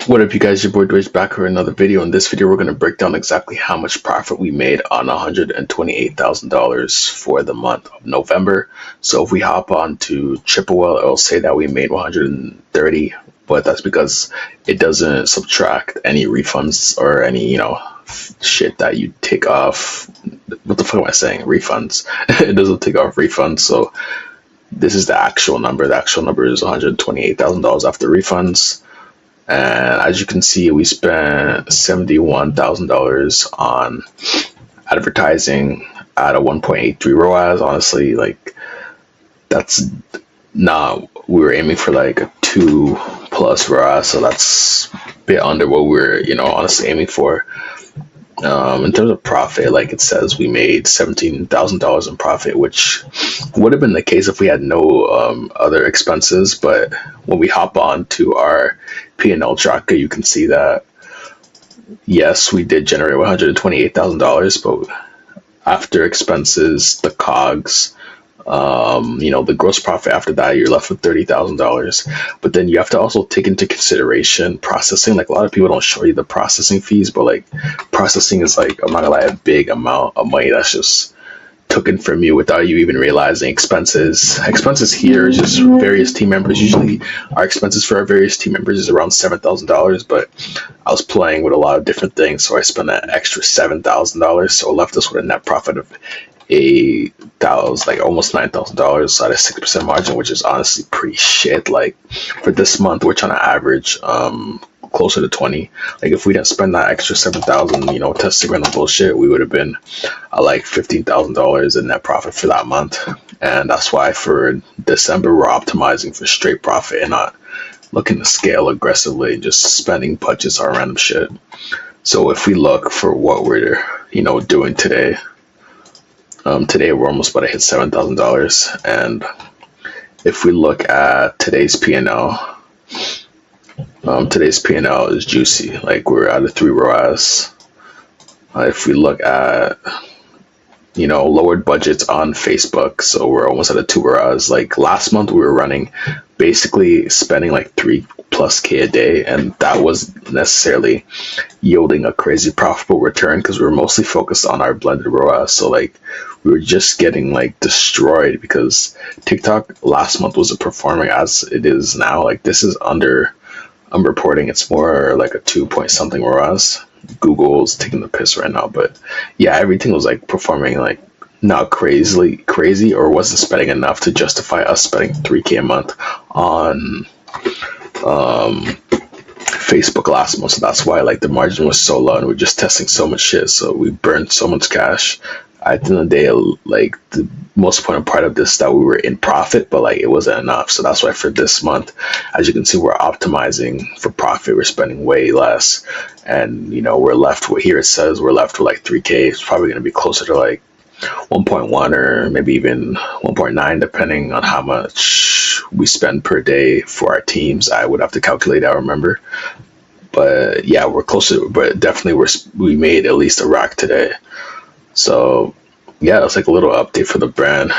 What up, you guys? Your boy Dway's back for another video. In this video, we're going to break down exactly how much profit we made on $128,000 for the month of November. So if we hop on to Chippewa, it'll say that we made 130, but that's because it doesn't subtract any refunds or any, shit that you take off. What the fuck am I saying? Refunds. It doesn't take off refunds. So this is the actual number. The actual number is $128,000 after refunds. And as you can see, we spent $71,000 on advertising at a 1.83 ROAS. Honestly, that's not, we were aiming for like a 2+ ROAS, so that's a bit under what we're, honestly aiming for. In terms of profit, like it says, we made $17,000 in profit, which would have been the case if we had no other expenses. But when we hop on to our P&L tracker, you can see that, yes, we did generate $128,000, but after expenses, the COGS, the gross profit after that, you're left with $30,000. But then you have to also take into consideration processing. Like, a lot of people don't show you the processing fees, but like processing is like, I'm not gonna lie, a big amount of money that's just taken from you without you even realizing. Expenses here is just various team members. Usually our expenses for our various team members is around $7,000, but I was playing with a lot of different things, so I spent an extra $7,000, so it left us with a net profit of almost $9,000 at a 6% margin, which is honestly pretty shit. Like, for this month, we're trying to average closer to 20. Like, if we didn't spend that extra $7,000, testing random bullshit, we would have been at like $15,000 in net profit for that month. And that's why for December, we're optimizing for straight profit and not looking to scale aggressively and just spending budgets on random shit. So if we look for what we're doing today, today we're almost about to hit $7,000, and if we look at today's P&L, today's P&L is juicy. Like, we're at a 3 ROAS. If we look at lowered budgets on Facebook, so we're almost at a 2 ROAS. Like, last month we were running basically spending like 3+ K a day, and that wasn't necessarily yielding a crazy profitable return because we were mostly focused on our blended ROAS. So like, we were just getting like destroyed because TikTok last month wasn't performing as it is now. Like, this is I'm reporting it's more like a 2-point-something ROAS. Google's taking the piss right now, but yeah, everything was like performing like not crazy, or wasn't spending enough to justify us spending 3K a month on Facebook last month. So that's why like the margin was so low, and we're just testing so much shit, so we burned so much cash. At the end of the day, like, the most important part of this, that we were in profit, but like it wasn't enough. So that's why for this month, as you can see, we're optimizing for profit. We're spending way less, and we're left with, here it says we're left with like 3K. It's probably going to be closer to like 1.1 or maybe even 1.9, depending on how much we spend per day for our teams. I would have to calculate, I remember, but yeah, we're closer. But definitely we made at least a rack today. So yeah, it's like a little update for the brand.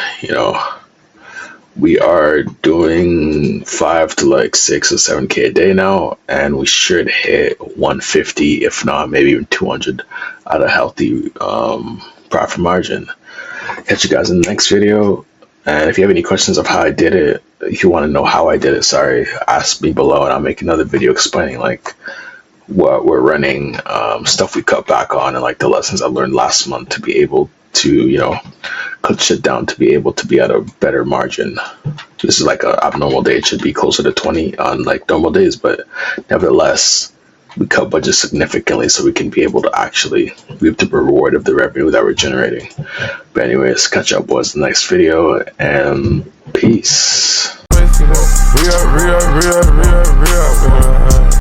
We are doing 5 to like 6 or 7K a day now, and we should hit 150, if not maybe even 200, at a healthy profit margin. Catch you guys in the next video. And if you have any questions of how I did it, if you want to know how I did it, ask me below, and I'll make another video explaining like what we're running, stuff we cut back on, and like the lessons I learned last month to be able to cut shit down to be able to be at a better margin. This is like a abnormal day. It should be closer to 20 on like normal days, but nevertheless, we cut budget significantly so we can be able to actually reap the reward of the revenue that we're generating. But anyways, catch up boys in the next video, and peace.